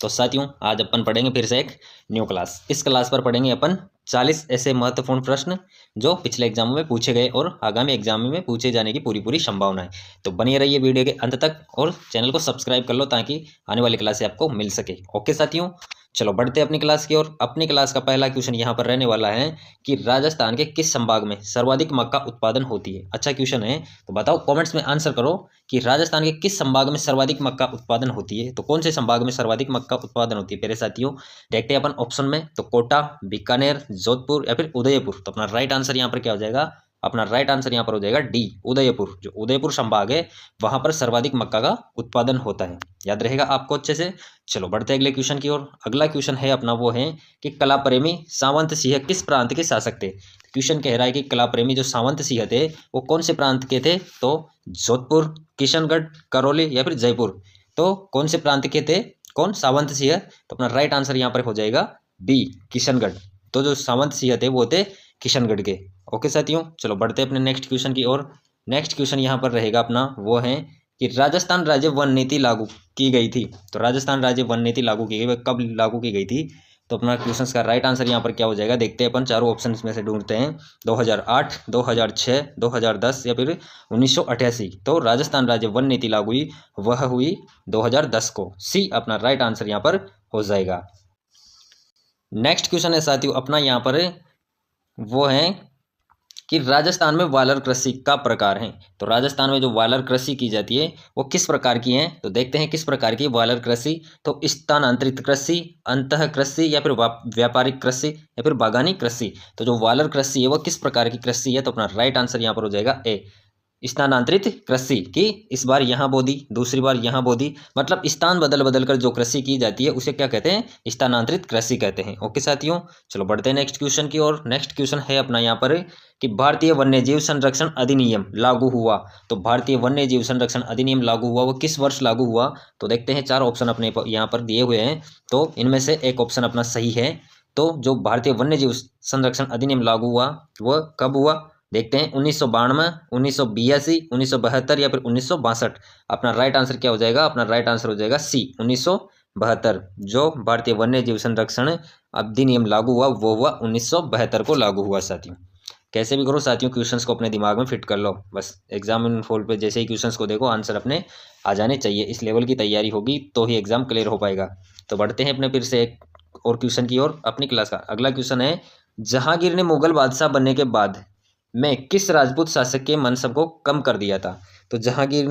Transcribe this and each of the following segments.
तो साथियों आज अपन पढ़ेंगे फिर से एक न्यू क्लास। इस क्लास पर पढ़ेंगे अपन 40 ऐसे महत्वपूर्ण प्रश्न जो पिछले एग्जामों में पूछे गए और आगामी एग्जाम में पूछे जाने की पूरी पूरी संभावना है। तो बनी रहिए वीडियो के अंत तक और चैनल को सब्सक्राइब कर लो ताकि आने वाली क्लास से आपको मिल सके। ओके साथियों, चलो बढ़ते हैं अपनी क्लास की ओर। अपनी क्लास का पहला क्वेश्चन यहाँ पर रहने वाला है कि राजस्थान के किस संभाग में सर्वाधिक मक्का उत्पादन होती है। अच्छा क्वेश्चन है, तो बताओ कमेंट्स में आंसर करो कि राजस्थान के किस संभाग में सर्वाधिक मक्का उत्पादन होती है। तो कौन से संभाग में सर्वाधिक मक्का उत्पादन होती है मेरे साथियों? देखते हैं अपन ऑप्शन में। तो कोटा, बीकानेर, जोधपुर या फिर उदयपुर। तो अपना राइट आंसर यहाँ पर क्या हो जाएगा? अपना राइट आंसर यहाँ पर हो जाएगा डी, उदयपुर। जो उदयपुर संभाग है वहां पर सर्वाधिक मक्का का उत्पादन होता है। याद रहेगा आपको अच्छे से। चलो बढ़ते हैं अगले क्वेश्चन की ओर। अगला क्वेश्चन है अपना वो है कि कला प्रेमी सावंत सिंह किस प्रांत के शासक थे। क्वेश्चन कह रहा है कि कला प्रेमी जो सावंत सिंह थे वो कौन से प्रांत के थे? तो जोधपुर, किशनगढ़, करौली या फिर जयपुर। तो कौन से प्रांत के थे कौन? सावंत सिंह। तो अपना राइट आंसर यहाँ पर हो जाएगा बी, किशनगढ़। तो जो सावंत सिंह थे वो थे किशनगढ़ के। ओके साथियों, चलो बढ़ते हैं अपने नेक्स्ट क्वेश्चन की ओर। नेक्स्ट क्वेश्चन यहाँ पर रहेगा अपना वो है कि राजस्थान राज्य वन नीति लागू की गई थी। तो राजस्थान राज्य वन नीति लागू की गई, कब लागू की गई थी? तो अपना क्वेश्चन का राइट आंसर यहाँ पर क्या हो जाएगा? देखते हैं अपन चारों ऑप्शन में से ढूंढते हैं। 2008, 2006, 2010 या फिर 1988। तो राजस्थान राज्य वन नीति लागू हुई वह हुई 2010 को। सी अपना राइट आंसर यहाँ पर हो जाएगा। नेक्स्ट क्वेश्चन है साथियों अपना यहाँ पर वो है कि राजस्थान में वालर कृषि का प्रकार है। तो राजस्थान में जो वालर कृषि की जाती है वो किस प्रकार की है? तो देखते हैं किस प्रकार की वालर कृषि। तो स्थानांतरित कृषि, अंतः कृषि या फिर व्यापारिक कृषि या फिर बागानी कृषि। तो जो वालर कृषि है वो किस प्रकार की कृषि है? तो अपना राइट आंसर यहाँ पर हो जाएगा ए, स्थानांतरित कृषि। की इस बार यहाँ बो दी, दूसरी बार यहाँ बो दी, मतलब स्थान बदल बदल कर जो कृषि की जाती है उसे क्या कहते हैं? स्थानांतरित कृषि कहते हैं। ओके साथियों, चलो बढ़ते हैं नेक्स्ट क्वेश्चन की ओर। नेक्स्ट क्वेश्चन है अपना यहाँ पर कि भारतीय वन्यजीव संरक्षण अधिनियम लागू हुआ। तो भारतीय वन्यजीव संरक्षण अधिनियम लागू हुआ वो किस वर्ष लागू हुआ? तो देखते हैं चार ऑप्शन अपने यहाँ पर दिए हुए हैं। तो इनमें से एक ऑप्शन अपना सही है। तो जो भारतीय वन्यजीव संरक्षण अधिनियम लागू हुआ वह कब हुआ? देखते हैं 1992, 1982, 1972 या फिर 1962। अपना राइट आंसर क्या हो जाएगा? अपना राइट आंसर हो जाएगा सी, 1972। जो भारतीय वन्य जीव संरक्षण अधिनियम लागू हुआ वो हुआ 1972 को लागू हुआ। साथियों कैसे भी करो साथियों, क्वेश्चंस को अपने दिमाग में फिट कर लो। बस एग्जाम फॉल पे जैसे ही क्वेश्चंस को देखो आंसर अपने आ जाने चाहिए। इस लेवल की तैयारी होगी तो ही एग्जाम क्लियर हो पाएगा। तो बढ़ते हैं अपने फिर से एक और क्वेश्चन की ओर। अपनी क्लास का अगला क्वेश्चन है, जहांगीर ने मुगल बादशाह बनने के बाद में किस राजपूत शासक के मनसब को कम कर दिया था? तो जहांगीर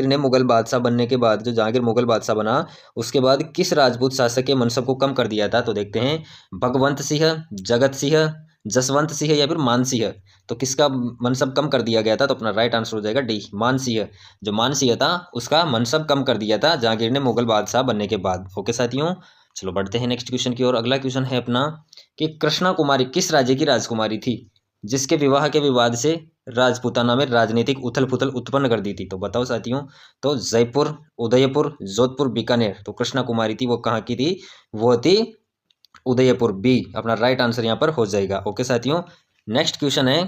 ने मुगल बादशाह बनने के बाद, जो जहांगीर मुगल बादशाह बना उसके बाद किस राजपूत शासक के मनसब को कम कर दिया था? तो देखते हैं भगवंत सिंह, जगत सिंह, जसवंत सिंह या फिर मान सिंह। तो किसका मनसब कम कर दिया गया था? तो अपना राइट आंसर हो जाएगा डी, मान सिंह। जो मान सिंह था उसका मनसब कम कर दिया था जहांगीर ने मुगल बादशाह बनने के बाद। ओके साथियों, चलो बढ़ते हैं नेक्स्ट क्वेश्चन की ओर। अगला क्वेश्चन है अपना कि कृष्णा कुमारी किस राज्य की राजकुमारी थी जिसके विवाह के विवाद से राजपूताना में राजनीतिक उथल पुथल उत्पन्न कर दी थी? तो बताओ साथियों। तो जयपुर, उदयपुर, जोधपुर, बीकानेर। तो कृष्णा कुमारी थी वो कहाँ की थी? वो थी उदयपुर। बी अपना राइट आंसर यहाँ पर हो जाएगा। ओके साथियों, नेक्स्ट क्वेश्चन है,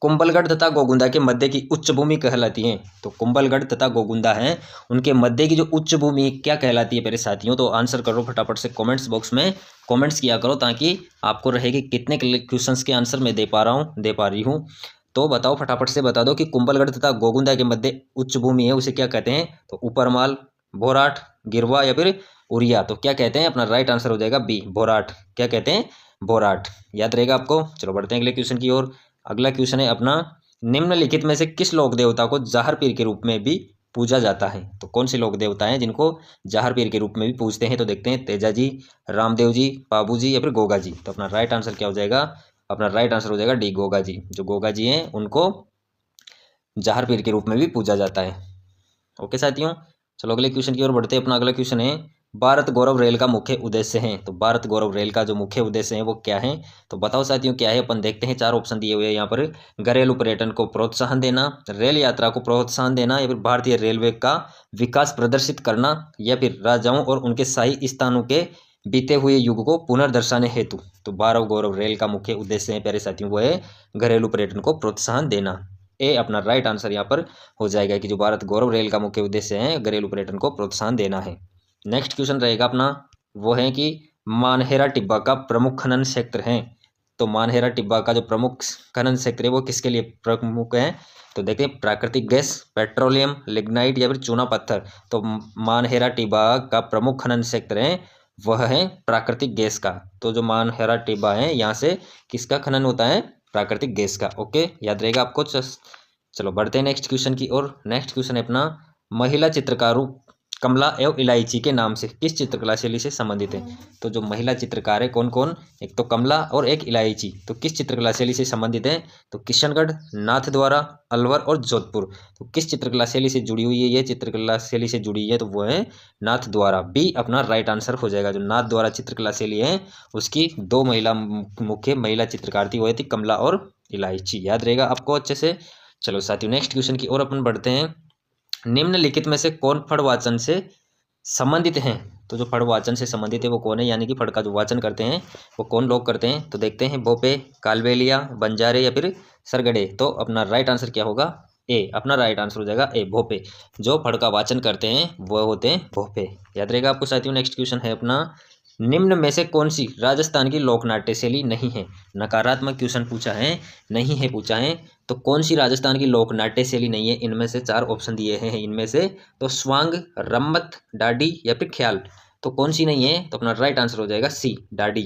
कुंभलगढ़ तथा गोगुंदा के मध्य की उच्च भूमि कहलाती है। तो कुंभलगढ़ तथा गोगुंदा हैं उनके मध्य की जो उच्च भूमि क्या कहलाती है मेरे साथियों? तो आंसर करो फटाफट से कमेंट्स बॉक्स में कमेंट्स किया करो ताकि आपको रहे कि कितने क्वेश्चंस के आंसर मैं दे पा रही हूँ। तो बताओ फटाफट से बता दो कि कुंभलगढ़ तथा गोगुंदा के मध्य उच्च भूमि है उसे क्या कहते हैं? तो ऊपरमाल, भोराट, गिरवा या फिर उरिया। तो क्या कहते हैं? अपना राइट आंसर हो जाएगा बी, भोराट। क्या कहते हैं? भोराट। याद रहेगा आपको। चलो बढ़ते हैं अगले क्वेश्चन की ओर। अगला क्वेश्चन है अपना, निम्नलिखित में से किस लोक देवता को जाहर पीर के रूप में भी पूजा जाता है? तो कौन से लोक देवता हैं जिनको जाहर पीर के रूप में भी पूजते हैं? तो देखते हैं तेजा जी, रामदेव जी, बाबू जी या फिर गोगा जी। तो अपना राइट आंसर क्या हो जाएगा? अपना राइट आंसर हो जाएगा डी, गोगा जी। जो गोगा जी हैं उनको जाहर पीर के रूप में भी पूजा जाता है। ओके साथियों, चलो अगले क्वेश्चन की ओर बढ़ते हैं। अपना अगला क्वेश्चन है, भारत गौरव रेल का मुख्य उद्देश्य है। तो भारत गौरव रेल का जो मुख्य उद्देश्य है वो क्या है? तो बताओ साथियों क्या है? अपन देखते हैं, चार ऑप्शन दिए हुए हैं यहाँ पर। घरेलू पर्यटन को प्रोत्साहन देना, रेल यात्रा को प्रोत्साहन देना या फिर भारतीय रेलवे का विकास प्रदर्शित करना या फिर राजाओं और उनके शाही स्थानों के बीते हुए युग को पुनर्दर्शाने हेतु। तो भारत गौरव रेल का मुख्य उद्देश्य है प्यारे साथियों वो है घरेलू पर्यटन को प्रोत्साहन देना। ए अपना राइट आंसर यहाँ पर हो जाएगा कि जो भारत गौरव रेल का मुख्य उद्देश्य है घरेलू पर्यटन को प्रोत्साहन देना है। नेक्स्ट क्वेश्चन रहेगा अपना, वो है कि मानहेरा टिब्बा का प्रमुख खनन क्षेत्र है। तो मानहेरा टिब्बा का जो प्रमुख खनन क्षेत्र है वो किसके लिए प्रमुख है? तो देखिए, प्राकृतिक गैस, पेट्रोलियम, लिग्नाइट या फिर चूना पत्थर। तो मानहेरा टिब्बा का प्रमुख खनन क्षेत्र है वह है प्राकृतिक गैस का। तो जो मानहेरा टिब्बा है यहाँ से किसका खनन होता है? प्राकृतिक गैस का। ओके, याद रहेगा आपको। चलो बढ़ते हैं नेक्स्ट क्वेश्चन की ओर। नेक्स्ट क्वेश्चन है अपना, महिला चित्रकारों कमला एवं इलायची के नाम से किस चित्रकला शैली से संबंधित है? तो जो महिला चित्रकार है कौन कौन? एक तो कमला और एक इलायची। तो किस चित्रकला शैली से संबंधित है? तो किशनगढ़, नाथद्वारा, अलवर और जोधपुर। तो किस चित्रकला शैली से जुड़ी हुई है? ये चित्रकला शैली से जुड़ी है तो वो है नाथद्वारा। बी अपना राइट आंसर हो जाएगा। जो नाथद्वारा चित्रकला शैली है उसकी दो मुख्य महिला चित्रकार थी, वो थी कमला और इलायची। याद रहेगा आपको अच्छे से। चलो साथियों नेक्स्ट क्वेश्चन की ओर अपन बढ़ते हैं। निम्नलिखित में से कौन फड़ वाचन से संबंधित हैं? तो जो फड़ वाचन से संबंधित है वो कौन है, यानी कि फड़ का जो वाचन करते हैं वो कौन लोग करते हैं? तो देखते हैं, भोपे, कालबेलिया, बंजारे या फिर सरगड़े। तो अपना राइट आंसर क्या होगा? ए अपना राइट आंसर हो जाएगा ए, भोपे। जो फड़ का वाचन करते हैं वो होते हैं भोपे। याद रहेगा आपको साथियों। नेक्स्ट क्वेश्चन है अपना, निम्न में से कौन सी राजस्थान की लोक नाट्य शैली नहीं है? नकारात्मक क्वेश्चन पूछा है, नहीं है पूछा है। तो कौन सी राजस्थान की लोक नाट्य शैली नहीं है? इनमें से चार ऑप्शन दिए हैं इनमें से। तो स्वांग, रम्मत, डाडी या फिर ख्याल। तो कौन सी नहीं है? तो अपना राइट आंसर हो जाएगा सी, डाडी।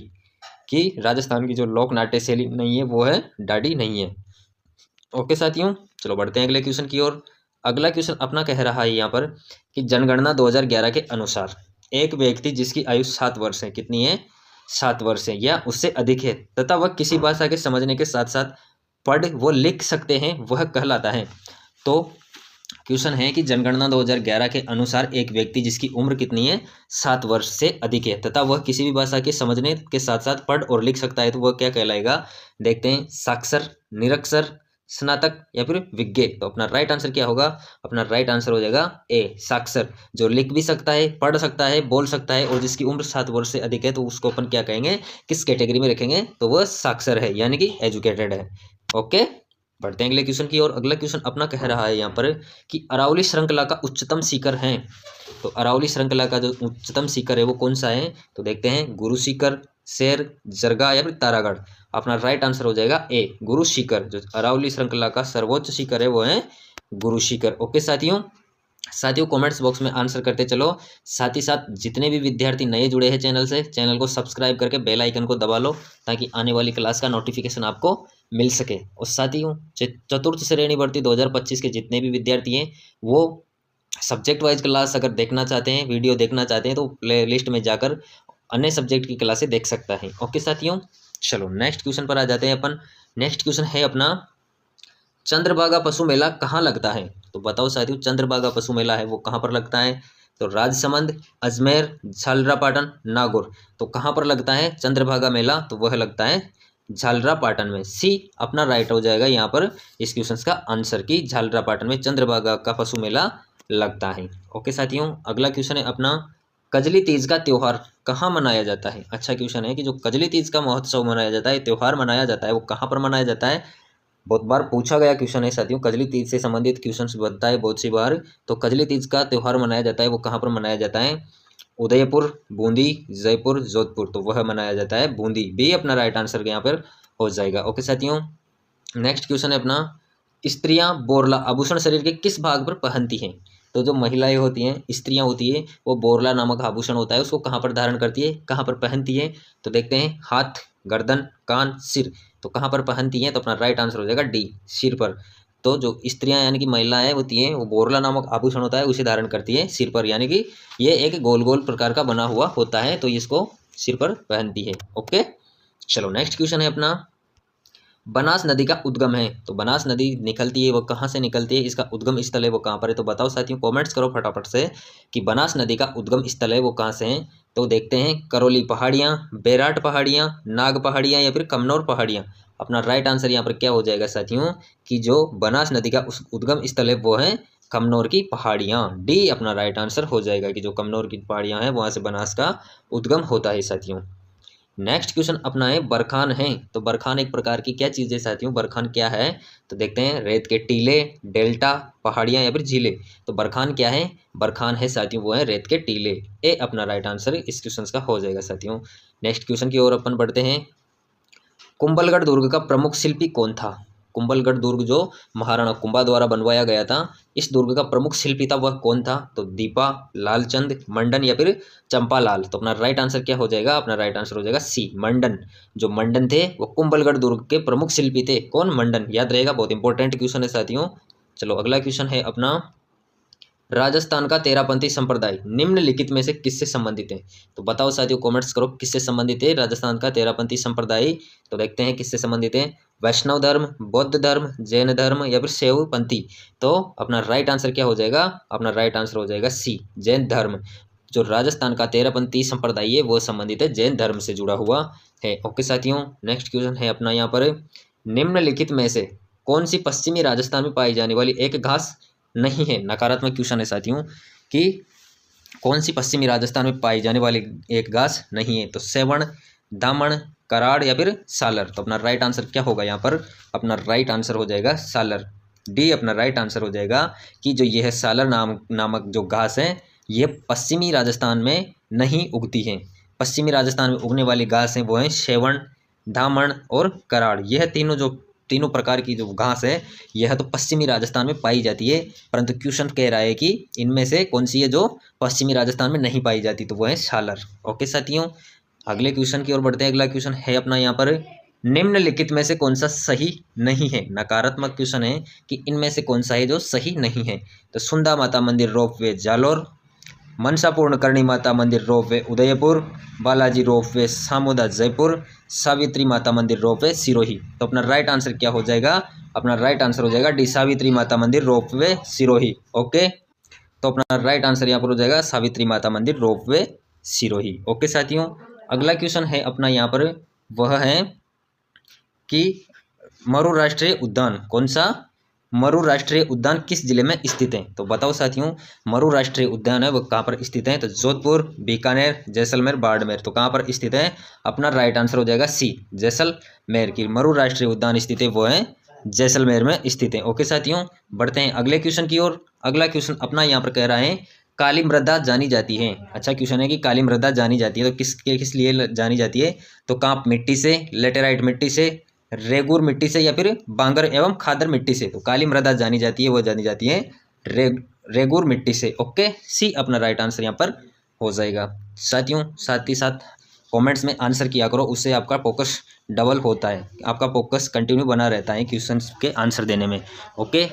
कि राजस्थान की जो लोक नाट्य शैली नहीं है वो है डाडी नहीं है। ओके साथियों, चलो बढ़ते हैं अगले क्वेश्चन की ओर। अगला क्वेश्चन अपना कह रहा है यहाँ पर कि जनगणना 2011 के अनुसार एक व्यक्ति जिसकी आयु 7 वर्ष है, कितनी है? 7 वर्ष है या उससे अधिक है, तथा वह किसी भाषा के समझने के साथ साथ पढ़ वो लिख सकते हैं, वह कहलाता है। तो क्वेश्चन है कि जनगणना 2011 के अनुसार एक व्यक्ति जिसकी उम्र कितनी है? 7 वर्ष से अधिक है, तथा वह किसी भी भाषा के समझने के साथ साथ पढ़ और लिख सकता है, तो वह क्या कहलाएगा? देखते हैं, साक्षर, निरक्षर, स्नातक या फिर विज्ञ। तो अपना राइट आंसर क्या होगा? अपना राइट आंसर हो जाएगा ए, साक्षर। जो लिख भी सकता है, पढ़ सकता है, बोल सकता है और जिसकी उम्र 7 वर्ष से अधिक है, तो उसको अपन क्या कहेंगे, किस कैटेगरी में रखेंगे? तो वह साक्षर है, यानी कि एजुकेटेड है। ओके, बढ़ते हैं अगले क्वेश्चन की ओर। अगला क्वेश्चन अपना कह रहा है यहाँ पर कि अरावली श्रृंखला का उच्चतम शिखर है। तो अरावली श्रृंखला का जो उच्चतम शिखर है वो कौन सा है? तो देखते हैं, गुरु शिखर, शेर, जरगा या फिर तारागढ़। अपना राइट आंसर हो जाएगा ए, गुरु शिखर। जो अरावली श्रृंखला का सर्वोच्च शिखर है वो है गुरु शिखर। ओके साथियों, कमेंट्स बॉक्स में आंसर करते चलो। साथ ही साथ जितने भी विद्यार्थी नए जुड़े हैं चैनल से, चैनल को सब्सक्राइब करके बेल आइकन को दबा लो ताकि आने वाली क्लास का नोटिफिकेशन आपको मिल सके। और साथियों, चतुर्थ श्रेणी भर्ती 2025 के जितने भी विद्यार्थी हैं वो सब्जेक्ट वाइज क्लास अगर देखना चाहते हैं, वीडियो देखना चाहते हैं, तो प्ले लिस्ट में जाकर अन्य सब्जेक्ट की क्लासें देख सकता है। ओके साथियों, चलो नेक्स्ट क्वेश्चन पर आ जाते हैं अपन। नेक्स्ट क्वेश्चन है अपना, चंद्रभागा पशु मेला कहाँ लगता है? तो बताओ साथियों, चंद्रभागा पशु मेला है वो कहाँ पर लगता है? तो राजसमंद, अजमेर, झालरापाटन, नागौर। तो कहाँ पर लगता है चंद्रभागा मेला? तो वह लगता है झालरापाटन में। सी अपना राइट हो जाएगा यहाँ पर इस क्वेश्चन का आंसर की झालरापाटन में चंद्रभागा का पशु मेला लगता है। ओके साथियों, अगला क्वेश्चन है अपना, कजली तीज का त्योहार कहाँ मनाया जाता है? अच्छा क्वेश्चन है कि जो कजली तीज का महोत्सव मनाया जाता है, त्योहार मनाया जाता है, वो कहाँ पर मनाया जाता है? बहुत बार पूछा गया क्वेश्चन है साथियों, कजली तीज से संबंधित क्वेश्चन बनता है बहुत सी बार। तो कजली तीज का त्योहार मनाया जाता है वो कहाँ पर मनाया जाता है? उदयपुर, बूंदी, जयपुर, जोधपुर। तो वह मनाया जाता है बूंदी। बी अपना राइट आंसर यहाँ पर हो जाएगा। ओके साथियों, नेक्स्ट क्वेश्चन है अपना, स्त्रियां बोरला आभूषण शरीर के किस भाग पर पहनती हैं? तो जो महिलाएं होती हैं, स्त्रियां होती है, वो बोरला नामक आभूषण होता है उसको कहाँ पर धारण करती है, कहाँ पर पहनती है? तो देखते हैं, हाथ, गर्दन, कान, सिर। तो कहाँ पर पहनती हैं? तो अपना राइट आंसर हो जाएगा डी, सिर पर। तो जो स्त्रियां यानी कि महिलाएं होती हैं वो बोरला नामक आभूषण होता है उसे धारण करती है सिर पर, यानी कि ये एक गोल गोल प्रकार का बना हुआ होता है, तो इसको सिर पर पहनती है। ओके, चलो नेक्स्ट क्वेश्चन है अपना, बनास नदी का उद्गम है। तो बनास नदी निकलती है वो कहाँ से निकलती है, इसका उद्गम स्थल है वो कहाँ पर है? तो बताओ साथियों, कमेंट्स करो फटाफट से कि बनास नदी का उद्गम स्थल है वो कहाँ से है? तो देखते हैं, करौली पहाड़ियाँ, बैराट पहाड़ियाँ, नाग पहाड़ियाँ या फिर कमनौर पहाड़ियाँ। अपना राइट आंसर यहाँ पर क्या हो जाएगा साथियों कि जो बनास नदी का उस उद्गम स्थल है वो है कमनौर की पहाड़ियाँ। डी अपना राइट आंसर हो जाएगा कि जो कमनौर की पहाड़ियाँ हैं वहाँ से बनास का उद्गम होता है साथियों। नेक्स्ट क्वेश्चन अपना है बरखान है। तो बरखान एक प्रकार की क्या चीज़ है साथियों, बरखान क्या है? तो देखते हैं, रेत के टीले, डेल्टा, पहाड़ियाँ या फिर झीलें। तो बरखान क्या है? बरखान है साथियों वो है रेत के टीले। ए अपना राइट आंसर इस क्वेश्चन का हो जाएगा साथियों। नेक्स्ट क्वेश्चन की ओर अपन बढ़ते हैं। कुंभलगढ़ दुर्ग का प्रमुख शिल्पी कौन था? कुंभलगढ़ दुर्ग जो महाराणा कुंभा द्वारा बनवाया गया था, इस दुर्ग का प्रमुख शिल्पी था वह कौन था? तो दीपा, लालचंद, मंडन या फिर चंपालाल। तो अपना राइट आंसर क्या हो जाएगा? अपना राइट आंसर हो जाएगा सी, मंडन। जो मंडन थे वो कुंभलगढ़ दुर्ग के प्रमुख शिल्पी थे। कौन? मंडन। याद रहेगा, बहुत इंपॉर्टेंट क्वेश्चन है साथियों। चलो अगला क्वेश्चन है अपना, राजस्थान का तेरापंथी संप्रदाय निम्नलिखित में से किससे संबंधित है? तो बताओ साथियों, कमेंट्स करो किससे संबंधित है राजस्थान का तेरापंथी संप्रदाय। तो देखते हैं किससे संबंधित है। वैष्णव धर्म, बौद्ध धर्म, जैन धर्म या फिर शैव पंथी। तो अपना राइट आंसर क्या हो जाएगा? अपना राइट आंसर हो जाएगा सी, जैन धर्म। जो राजस्थान का तेरापंथी संप्रदाय है वो संबंधित है जैन धर्म से जुड़ा हुआ है। ओके साथियों, नेक्स्ट क्वेश्चन है अपना यहाँ पर, निम्नलिखित में से कौन सी पश्चिमी राजस्थान में पाई जाने वाली एक घास नहीं है? नकारात्मक क्वेश्चन है साथियों कि कौन सी पश्चिमी राजस्थान में पाई जाने वाली एक घास नहीं है? तो सेवण, दामन, कराड़ या फिर सालर। तो अपना राइट आंसर क्या होगा यहाँ पर? अपना राइट आंसर हो जाएगा सालर। डी अपना राइट आंसर हो जाएगा कि जो यह सालर नामक जो घास है ये पश्चिमी राजस्थान में नहीं उगती है। पश्चिमी राजस्थान में उगने वाली घास है वो है सेवण, दामन और कराड़। यह तीनों प्रकार की जो घास है यह तो पश्चिमी राजस्थान में पाई जाती है, परंतु क्वेश्चन कह रहा है कि इनमें से कौन सी है जो पश्चिमी राजस्थान में नहीं पाई जाती, तो वो है सालर। ओके साथियों, अगले क्वेश्चन की ओर बढ़ते हैं। अगला क्वेश्चन है अपना यहाँ पर, निम्नलिखित में से कौन सा सही नहीं है? नकारात्मक क्वेश्चन है कि इनमें से कौन सा है जो सही नहीं है। तो सुंदा माता मंदिर रोपवे जालोर, मनसा पूर्णकर्णी माता मंदिर रोपवे उदयपुर, बालाजी रोपवे सामुदा जयपुर, सावित्री माता मंदिर रोपवे सिरोही। तो अपना राइट आंसर क्या हो जाएगा? अपना राइट आंसर हो जाएगा डी, सावित्री माता मंदिर रोपवे सिरोही। ओके, तो अपना राइट आंसर यहाँ पर हो जाएगा सावित्री माता मंदिर रोपवे सिरोही। ओके साथियों, अगला क्वेश्चन है अपना यहाँ पर, वह है कि मरु राष्ट्रीय उद्यान कौन सा? मरु राष्ट्रीय उद्यान किस जिले में स्थित है? तो बताओ साथियों, मरु राष्ट्रीय उद्यान है वो कहाँ पर स्थित है? तो जोधपुर, बीकानेर, जैसलमेर, बाड़मेर। तो कहाँ पर स्थित है? अपना राइट आंसर हो जाएगा सी, जैसलमेर की मरु राष्ट्रीय उद्यान स्थित है वो है जैसलमेर में स्थित है। ओके साथियों, बढ़ते हैं अगले क्वेश्चन की ओर। अगला क्वेश्चन अपना यहाँ पर कह रहा है, काली मृदा जानी जाती है। अच्छा क्वेश्चन है कि काली मृदा जानी जाती है तो किस लिए जानी जाती है? तो कांप मिट्टी से, लेटेराइट मिट्टी से, रेगुर मिट्टी से या फिर बांगर एवं खादर मिट्टी से। तो काली मृदा जानी जाती है वो जानी जाती है रेगुर मिट्टी से। ओके, सी अपना राइट आंसर यहाँ पर हो जाएगा। साथियों साथ ही साथ कमेंट्स में आंसर किया करो, उससे आपका फोकस डबल होता है, आपका फोकस कंटिन्यू बना रहता है क्वेश्चंस के आंसर देने में। ओके,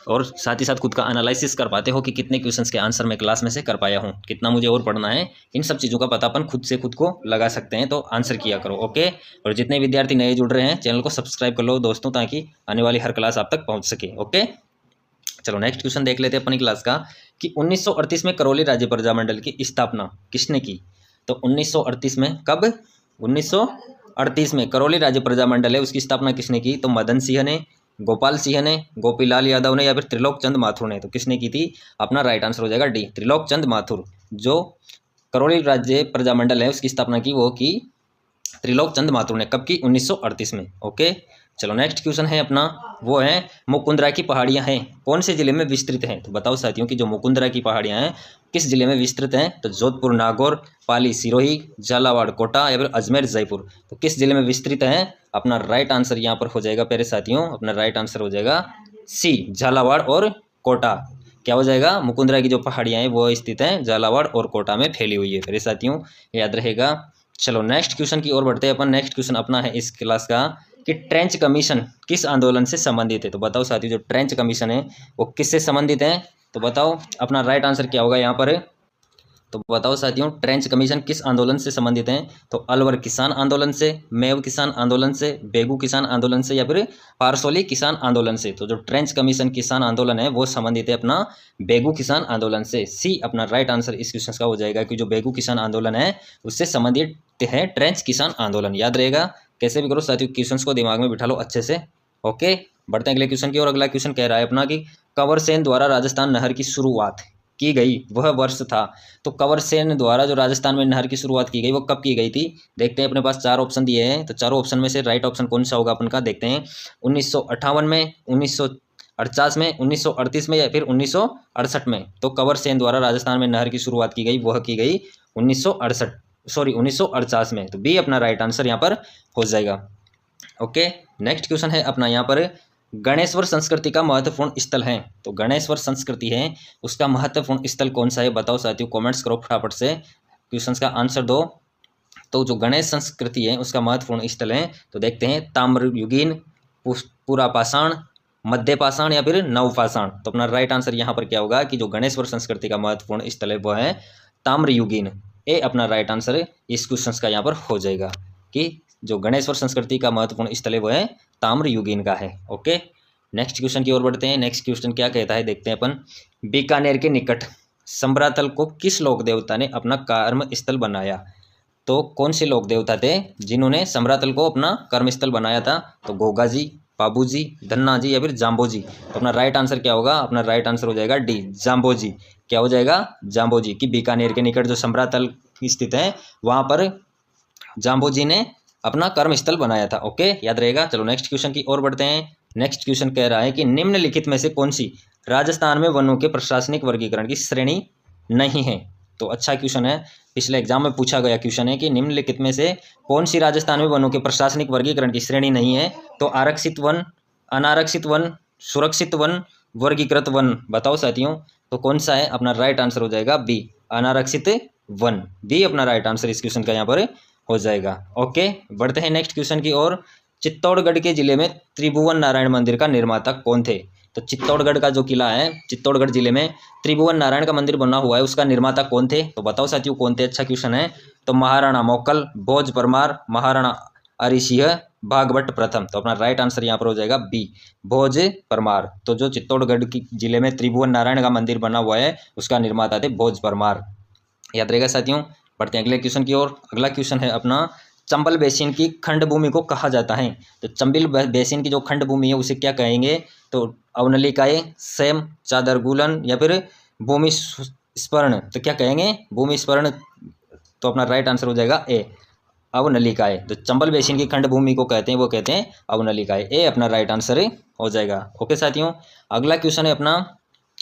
और साथ ही साथ खुद का एनालिसिस कर पाते हो कि कितने क्वेश्चंस के आंसर मैं क्लास में से कर पाया हूँ, कितना मुझे और पढ़ना है। इन सब चीज़ों का पता अपन खुद से खुद को लगा सकते हैं, तो आंसर किया करो। ओके, और जितने विद्यार्थी नए जुड़ रहे हैं चैनल को सब्सक्राइब कर लो दोस्तों, ताकि आने वाली हर क्लास आप तक पहुँच सके। ओके, चलो नेक्स्ट क्वेश्चन देख लेते हैं अपनी क्लास का, कि 1938 में करौली राज्य प्रजामंडल की स्थापना किसने की? तो 1938 में, कब? 1938 में करौली राज्य प्रजामंडल है उसकी स्थापना किसने की? तो मदन सिंह ने, गोपाल सिंह ने, गोपीलाल यादव ने या फिर त्रिलोक चंद माथुर ने। तो किसने की थी? अपना राइट आंसर हो जाएगा डी, त्रिलोक चंद माथुर। जो करौली राज्य प्रजामंडल है उसकी स्थापना की वो की त्रिलोक चंद माथुर ने। कब की? 1938 में। ओके, चलो नेक्स्ट क्वेश्चन है अपना, वो है मुकुंदरा की पहाड़ियाँ हैं कौन से जिले में विस्तृत हैं? तो बताओ साथियों कि जो मुकुंदरा की पहाड़ियाँ हैं किस जिले में विस्तृत हैं? तो जोधपुर नागौर, पाली सिरोही, झालावाड़ कोटा या फिर अजमेर जयपुर। तो किस जिले में विस्तृत हैं? अपना राइट आंसर यहाँ पर हो जाएगा प्यारे साथियों, अपना राइट आंसर हो जाएगा सी, झालावाड़ और कोटा। क्या हो जाएगा? मुकुंदरा की जो पहाड़ियाँ हैं वो स्थित हैं झालावाड़ और कोटा में फैली हुई है प्यारे साथियों, याद रहेगा। चलो नेक्स्ट क्वेश्चन की ओर बढ़ते हैं अपन। नेक्स्ट क्वेश्चन अपना है इस क्लास का, कि ट्रेंच कमीशन किस आंदोलन से संबंधित है? तो बताओ साथियों, जो ट्रेंच कमीशन है वो किससे संबंधित है? तो बताओ अपना राइट आंसर क्या होगा यहाँ पर? तो बताओ साथियों, ट्रेंच कमीशन किस आंदोलन से संबंधित है? तो अलवर किसान आंदोलन से, मेव किसान आंदोलन से, बेगू किसान आंदोलन से या फिर पारसोली किसान आंदोलन से। तो जो ट्रेंच कमीशन किसान आंदोलन है वो संबंधित है अपना बेगू किसान आंदोलन से। सी अपना राइट आंसर इस क्वेश्चन का हो जाएगा कि जो बेगू किसान आंदोलन है उससे संबंधित है ट्रेंच किसान आंदोलन। याद रहेगा, कैसे भी करो साथियों, क्वेश्चंस को दिमाग में बिठा लो अच्छे से। ओके, बढ़ते हैं अगले क्वेश्चन की ओर। अगला क्वेश्चन कह रहा है अपना कि कंवर सेन द्वारा राजस्थान नहर की शुरुआत की गई वह वर्ष था। तो कंवर सेन द्वारा जो राजस्थान में नहर की शुरुआत की गई वो कब की गई थी? देखते हैं, अपने पास 4 ऑप्शन दिए हैं, तो चारों ऑप्शन में से राइट ऑप्शन कौन सा होगा अपन का, देखते हैं। 1958 में, 1948 में, 1938 में या फिर 1968 में। तो कंवर सेन द्वारा राजस्थान में नहर की शुरुआत की गई वह की गई 1948 में। तो बी अपना राइट आंसर यहाँ पर हो जाएगा। ओके, नेक्स्ट क्वेश्चन है अपना यहाँ पर, गणेश्वर संस्कृति का महत्वपूर्ण स्थल है। तो गणेश्वर संस्कृति है, उसका महत्वपूर्ण स्थल कौन सा है बताओ साथियों, कमेंट्स करो फटाफट से, क्वेश्चंस का आंसर दो। तो जो गणेश संस्कृति है उसका महत्वपूर्ण स्थल है, तो देखते हैं ताम्रयुगीन, पूरा पाषाण, मध्य पाषाण या फिर नवपाषाण। तो अपना राइट आंसर यहाँ पर क्या होगा कि जो गणेश्वर संस्कृति का महत्वपूर्ण स्थल है वह है ताम्रयुगीन। ए अपना राइट आंसर इस क्वेश्चन का यहाँ पर हो जाएगा कि जो गणेश्वर संस्कृति का महत्वपूर्ण स्थल है वह है ताम्रयुगीन का है। ओके, नेक्स्ट क्वेश्चन की ओर बढ़ते हैं। नेक्स्ट क्वेश्चन क्या कहता है देखते हैं अपन, बीकानेर के निकट समरातल को किस लोक देवता ने अपना कर्म स्थल बनाया? तो कौन से लोक देवता थे जिन्होंने समरातल को अपना कर्मस्थल बनाया था? तो गोगा जी, बाबू जी, धन्ना जी या फिर जाम्बो जी। तो अपना राइट आंसर क्या होगा? अपना राइट आंसर हो जाएगा डी, जाम्बो जी। क्या हो जाएगा? जाम्बो जी, कि बीकानेर के निकट जो समरातल स्थित है वहां पर जाम्बो जी ने अपना कर्मस्थल बनाया था। ओके, याद रहेगा। चलो नेक्स्ट क्वेश्चन की ओर बढ़ते हैं। नेक्स्ट क्वेश्चन कह रहा है कि निम्नलिखित में से कौन सी राजस्थान में वनों के प्रशासनिक वर्गीकरण की श्रेणी नहीं है? तो अच्छा क्वेश्चन है, पिछले एग्जाम में पूछा गया क्वेश्चन है कि निम्नलिखित में से कौन सी राजस्थान में वनों के प्रशासनिक वर्गीकरण की श्रेणी नहीं है? तो आरक्षित वन, अनारक्षित वन, सुरक्षित वन, वर्गीकृत वन। बताओ साथियों, तो कौन सा है? अपना राइट आंसर हो जाएगा बी, अनारक्षित वन। बी अपना राइट आंसर इस क्वेश्चन का यहाँ पर हो जाएगा। ओके, बढ़ते हैं नेक्स्ट क्वेश्चन की ओर। चित्तौड़गढ़ के जिले में त्रिभुवन नारायण मंदिर का निर्माता कौन थे? तो चित्तौड़गढ़ का जो किला है, चित्तौड़गढ़ जिले में त्रिभुवन नारायण का मंदिर बना हुआ है, उसका निर्माता कौन थे? तो बताओ साथियों कौन थे? अच्छा क्वेश्चन है। तो महाराणा मोकल, भोज परमार, महाराणा हरिसिंह, भागवत प्रथम। तो अपना राइट आंसर यहाँ पर हो जाएगा बी, भोज परमार। तो जो चित्तौड़गढ़ की जिले में त्रिभुवन नारायण का मंदिर बना हुआ है उसका निर्माता थे भोज परमार। याद रहेगा साथियों। बढ़ते हैं अगले क्वेश्चन की ओर। अगला क्वेश्चन है अपना, चंबल बेसिन की खंड भूमि को कहा जाता है? तो चंबल बेसिन की जो खंड भूमि है उसे क्या कहेंगे? तो अवनलिकाएं, सेम, चादर गुलन या फिर भूमि स्पर्ण। तो क्या कहेंगे? भूमि स्पर्ण। तो अपना राइट आंसर हो जाएगा ए, अवनलिकाएं। तो चंबल बेसिन की खंड भूमि को कहते हैं वो कहते हैं अवनलिकाएं। ए अपना राइट आंसर हो जाएगा। ओके साथियों, अगला क्वेश्चन है अपना,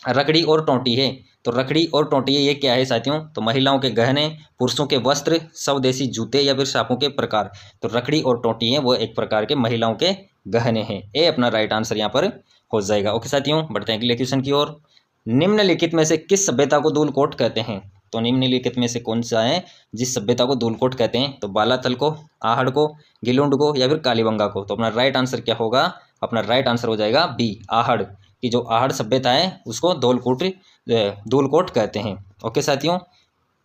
रकड़ी और टोंटी है। तो रकड़ी और टोंटी ये क्या है साथियों? तो महिलाओं के गहने, पुरुषों के वस्त्र, स्वदेशी जूते या फिर सापों के प्रकार। तो रकड़ी और टोंटी है वो एक प्रकार के महिलाओं के गहने हैं। ए अपना राइट आंसर यहाँ पर हो जाएगा। ओके साथियों, बढ़ते हैं अगले क्वेश्चन की ओर। निम्नलिखित में से किस सभ्यता को धूलकोट कहते हैं? तो निम्नलिखित में से कौन सा है जिस सभ्यता को धूलकोट कहते हैं? तो बालाथल को, आहड़ को, गिलुंड को या फिर कालीबंगा को। तो अपना राइट आंसर क्या होगा? अपना राइट आंसर हो जाएगा बी, आहड़। कि जो आहड़ सभ्यता है उसको धूलकोट कहते हैं। ओके साथियों,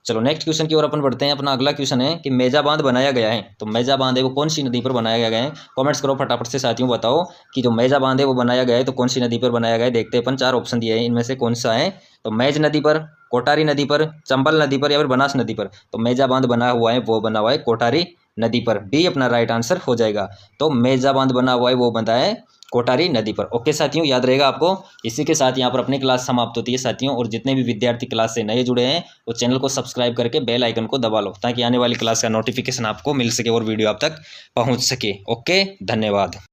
चलो नेक्स्ट क्वेश्चन की ओर अपन बढ़ते हैं। अपना अगला क्वेश्चन है कि मेजा बांध बनाया गया है। तो मेजा बांध है वो कौन सी नदी पर बनाया गया है? कमेंट्स करो फटाफट से साथियों, बताओ कि जो मेजा बांध है वो बनाया गया है तो कौन सी नदी पर बनाया गया है। देखते हैं अपन, 4 ऑप्शन दिए हैं, इनमें से कौन सा है? तो मेज नदी पर, कोटारी नदी पर, चंबल नदी पर या फिर बनास नदी पर। तो मेजा बांध बना हुआ है वो बना हुआ है कोटारी नदी पर। बी अपना राइट आंसर हो जाएगा। तो मेजा बांध बना हुआ है वो बना है कोटारी नदी पर। ओके साथियों, याद रहेगा आपको। इसी के साथ यहाँ पर अपनी क्लास समाप्त होती है साथियों। और जितने भी विद्यार्थी क्लास से नए जुड़े हैं वो चैनल को सब्सक्राइब करके बेल आइकन को दबा लो ताकि आने वाली क्लास का नोटिफिकेशन आपको मिल सके और वीडियो आप तक पहुँच सके। ओके, धन्यवाद।